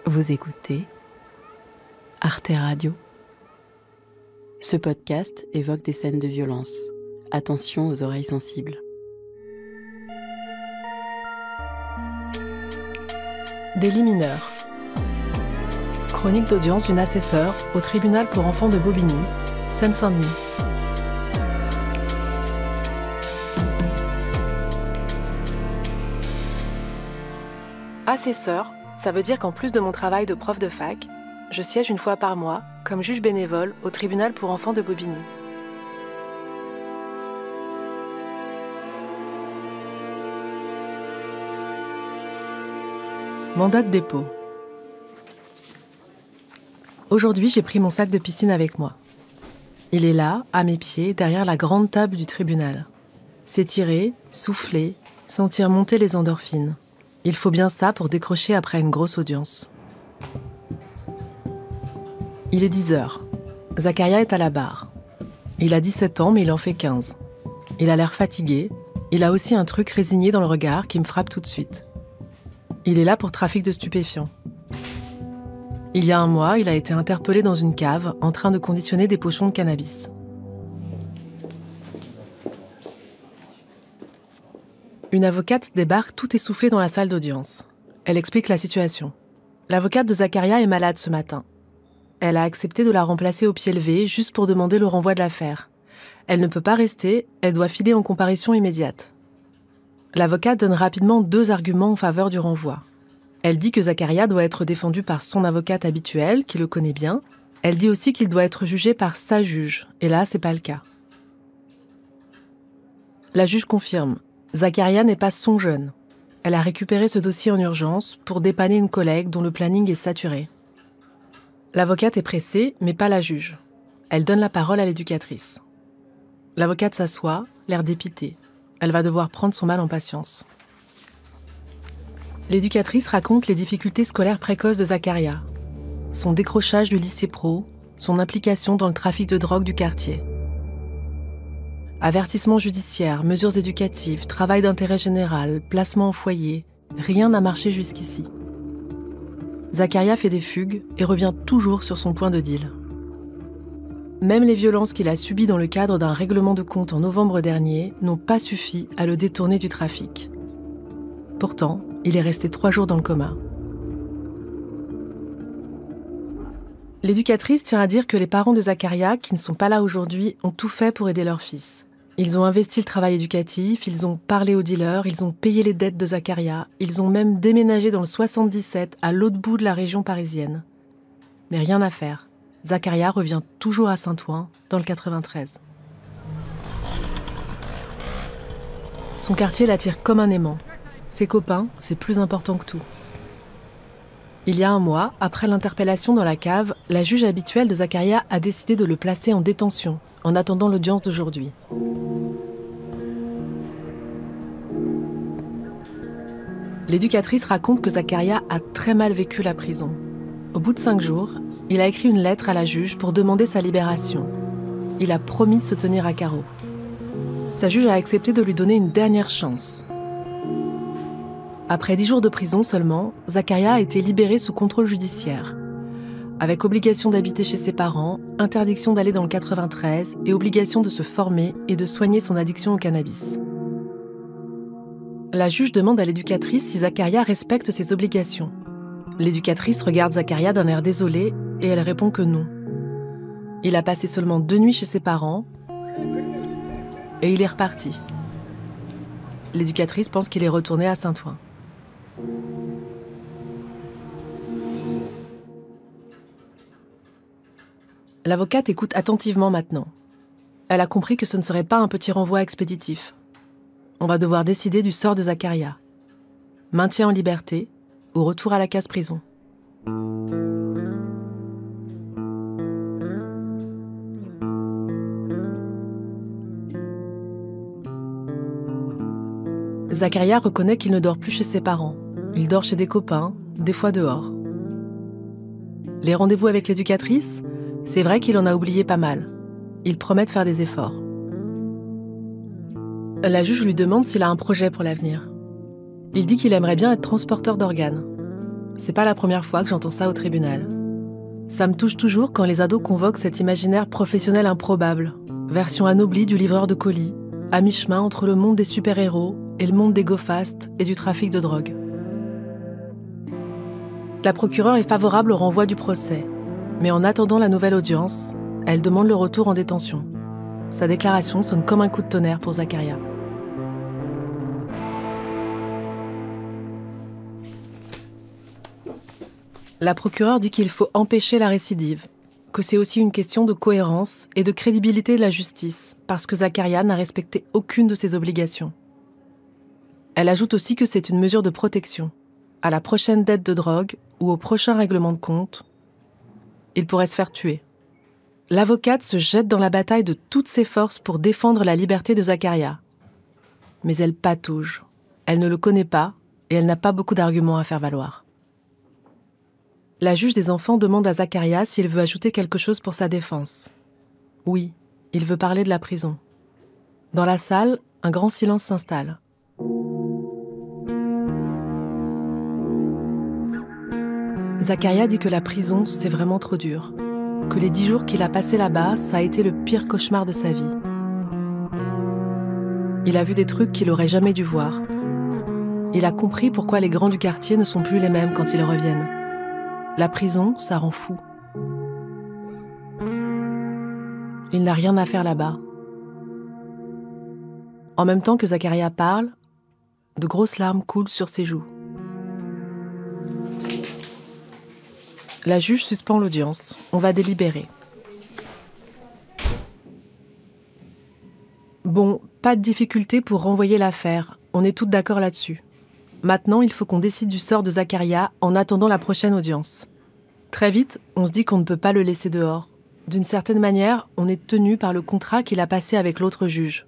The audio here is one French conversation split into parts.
Vous écoutez Arte Radio. Ce podcast évoque des scènes de violence. Attention aux oreilles sensibles. Délit mineur. Chronique d'audience d'une assesseure au tribunal pour enfants de Bobigny, Seine-Saint-Denis. Assesseur, ça veut dire qu'en plus de mon travail de prof de fac, je siège une fois par mois comme juge bénévole au tribunal pour enfants de Bobigny. Mandat de dépôt. Aujourd'hui, j'ai pris mon sac de piscine avec moi. Il est là, à mes pieds, derrière la grande table du tribunal. S'étirer, souffler, sentir monter les endorphines. Il faut bien ça pour décrocher après une grosse audience. Il est 10h. Zacharia est à la barre. Il a 17 ans, mais il en fait 15. Il a l'air fatigué. Il a aussi un truc résigné dans le regard qui me frappe tout de suite. Il est là pour trafic de stupéfiants. Il y a un mois, il a été interpellé dans une cave en train de conditionner des pochons de cannabis. Une avocate débarque tout essoufflée dans la salle d'audience. Elle explique la situation. L'avocate de Zacharia est malade ce matin. Elle a accepté de la remplacer au pied levé juste pour demander le renvoi de l'affaire. Elle ne peut pas rester, elle doit filer en comparution immédiate. L'avocate donne rapidement 2 arguments en faveur du renvoi. Elle dit que Zacharia doit être défendu par son avocate habituelle, qui le connaît bien. Elle dit aussi qu'il doit être jugé par sa juge, et là, c'est pas le cas. La juge confirme. Zacharia n'est pas son jeune. Elle a récupéré ce dossier en urgence pour dépanner une collègue dont le planning est saturé. L'avocate est pressée, mais pas la juge. Elle donne la parole à l'éducatrice. L'avocate s'assoit, l'air dépitée. Elle va devoir prendre son mal en patience. L'éducatrice raconte les difficultés scolaires précoces de Zacharia, son décrochage du lycée pro, son implication dans le trafic de drogue du quartier. Avertissements judiciaires, mesures éducatives, travail d'intérêt général, placement en foyer, rien n'a marché jusqu'ici. Zacharia fait des fugues et revient toujours sur son point de deal. Même les violences qu'il a subies dans le cadre d'un règlement de compte en novembre dernier n'ont pas suffi à le détourner du trafic. Pourtant, il est resté 3 jours dans le coma. L'éducatrice tient à dire que les parents de Zacharia, qui ne sont pas là aujourd'hui, ont tout fait pour aider leur fils. Ils ont investi le travail éducatif, ils ont parlé aux dealers, ils ont payé les dettes de Zacharia, ils ont même déménagé dans le 77, à l'autre bout de la région parisienne. Mais rien à faire. Zacharia revient toujours à Saint-Ouen, dans le 93. Son quartier l'attire comme un aimant. Ses copains, c'est plus important que tout. Il y a un mois, après l'interpellation dans la cave, la juge habituelle de Zacharia a décidé de le placer en détention, en attendant l'audience d'aujourd'hui. L'éducatrice raconte que Zacharia a très mal vécu la prison. Au bout de 5 jours, il a écrit une lettre à la juge pour demander sa libération. Il a promis de se tenir à carreau. Sa juge a accepté de lui donner une dernière chance. Après 10 jours de prison seulement, Zacharia a été libéré sous contrôle judiciaire, avec obligation d'habiter chez ses parents, interdiction d'aller dans le 93 et obligation de se former et de soigner son addiction au cannabis. La juge demande à l'éducatrice si Zacharia respecte ses obligations. L'éducatrice regarde Zacharia d'un air désolé et elle répond que non. Il a passé seulement 2 nuits chez ses parents et il est reparti. L'éducatrice pense qu'il est retourné à Saint-Ouen. L'avocate écoute attentivement maintenant. Elle a compris que ce ne serait pas un petit renvoi expéditif. On va devoir décider du sort de Zacharia. Maintien en liberté ou retour à la case prison. Zacharia reconnaît qu'il ne dort plus chez ses parents. Il dort chez des copains, des fois dehors. Les rendez-vous avec l'éducatrice, c'est vrai qu'il en a oublié pas mal. Il promet de faire des efforts. La juge lui demande s'il a un projet pour l'avenir. Il dit qu'il aimerait bien être transporteur d'organes. C'est pas la première fois que j'entends ça au tribunal. Ça me touche toujours quand les ados convoquent cet imaginaire professionnel improbable, version anoblie du livreur de colis, à mi-chemin entre le monde des super-héros et le monde des go-fast et du trafic de drogue. La procureure est favorable au renvoi du procès, mais en attendant la nouvelle audience, elle demande le retour en détention. Sa déclaration sonne comme un coup de tonnerre pour Zacharia. La procureure dit qu'il faut empêcher la récidive, que c'est aussi une question de cohérence et de crédibilité de la justice, parce que Zacharia n'a respecté aucune de ses obligations. Elle ajoute aussi que c'est une mesure de protection. À la prochaine dette de drogue ou au prochain règlement de compte, il pourrait se faire tuer. L'avocate se jette dans la bataille de toutes ses forces pour défendre la liberté de Zacharia. Mais elle patauge. Elle ne le connaît pas et elle n'a pas beaucoup d'arguments à faire valoir. La juge des enfants demande à Zacharia s'il veut ajouter quelque chose pour sa défense. Oui, il veut parler de la prison. Dans la salle, un grand silence s'installe. Zacharia dit que la prison, c'est vraiment trop dur. Que les 10 jours qu'il a passés là-bas, ça a été le pire cauchemar de sa vie. Il a vu des trucs qu'il n'aurait jamais dû voir. Il a compris pourquoi les grands du quartier ne sont plus les mêmes quand ils reviennent. La prison, ça rend fou. Il n'a rien à faire là-bas. En même temps que Zacharia parle, de grosses larmes coulent sur ses joues. La juge suspend l'audience. On va délibérer. Bon, pas de difficulté pour renvoyer l'affaire. On est toutes d'accord là-dessus. Maintenant, il faut qu'on décide du sort de Zacharia en attendant la prochaine audience. Très vite, on se dit qu'on ne peut pas le laisser dehors. D'une certaine manière, on est tenu par le contrat qu'il a passé avec l'autre juge.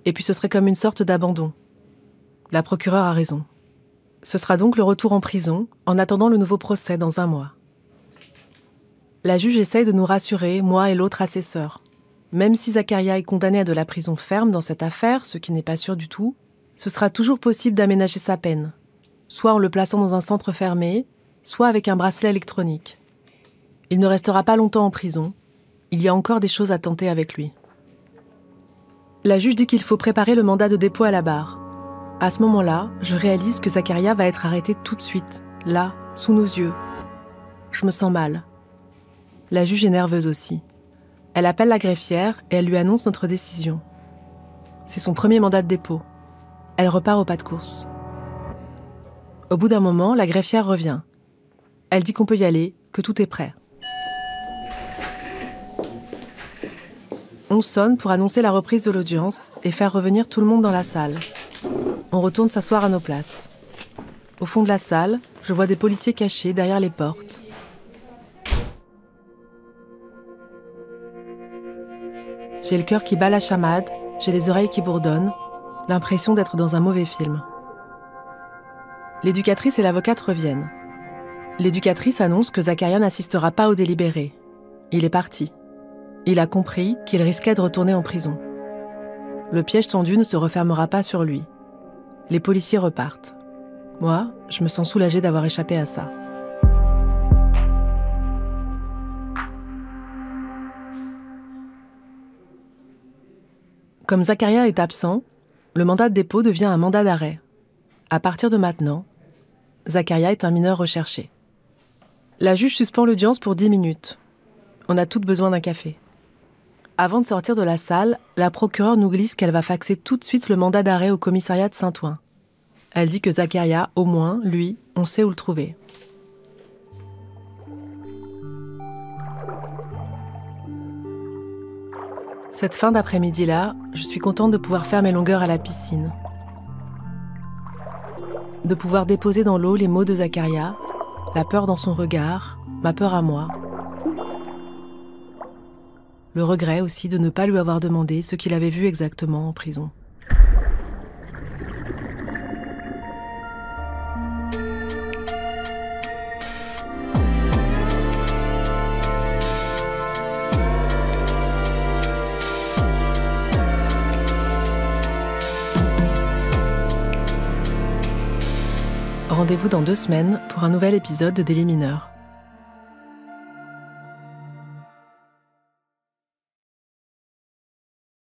Et puis ce serait comme une sorte d'abandon. La procureure a raison. Ce sera donc le retour en prison, en attendant le nouveau procès dans 1 mois. La juge essaye de nous rassurer, moi et l'autre assesseur. Même si Zacharia est condamné à de la prison ferme dans cette affaire, ce qui n'est pas sûr du tout, ce sera toujours possible d'aménager sa peine, soit en le plaçant dans un centre fermé, soit avec un bracelet électronique. Il ne restera pas longtemps en prison. Il y a encore des choses à tenter avec lui. La juge dit qu'il faut préparer le mandat de dépôt à la barre. À ce moment-là, je réalise que Zacharia va être arrêté tout de suite, là, sous nos yeux. Je me sens mal. La juge est nerveuse aussi. Elle appelle la greffière et elle lui annonce notre décision. C'est son premier mandat de dépôt. Elle repart au pas de course. Au bout d'un moment, la greffière revient. Elle dit qu'on peut y aller, que tout est prêt. On sonne pour annoncer la reprise de l'audience et faire revenir tout le monde dans la salle. On retourne s'asseoir à nos places. Au fond de la salle, je vois des policiers cachés derrière les portes. J'ai le cœur qui bat la chamade, j'ai les oreilles qui bourdonnent, l'impression d'être dans un mauvais film. L'éducatrice et l'avocate reviennent. L'éducatrice annonce que Zacharia n'assistera pas au délibéré. Il est parti. Il a compris qu'il risquait de retourner en prison. Le piège tendu ne se refermera pas sur lui. Les policiers repartent. Moi, je me sens soulagée d'avoir échappé à ça. Comme Zacharia est absent, le mandat de dépôt devient un mandat d'arrêt. À partir de maintenant, Zacharia est un mineur recherché. La juge suspend l'audience pour 10 minutes. On a toutes besoin d'un café. Avant de sortir de la salle, la procureure nous glisse qu'elle va faxer tout de suite le mandat d'arrêt au commissariat de Saint-Ouen. Elle dit que Zacharia, au moins, lui, on sait où le trouver. Cette fin d'après-midi-là, je suis contente de pouvoir faire mes longueurs à la piscine. De pouvoir déposer dans l'eau les mots de Zacharia, la peur dans son regard, ma peur à moi. Le regret aussi de ne pas lui avoir demandé ce qu'il avait vu exactement en prison. rendez-vous dans 2 semaines pour un nouvel épisode de Délit mineur.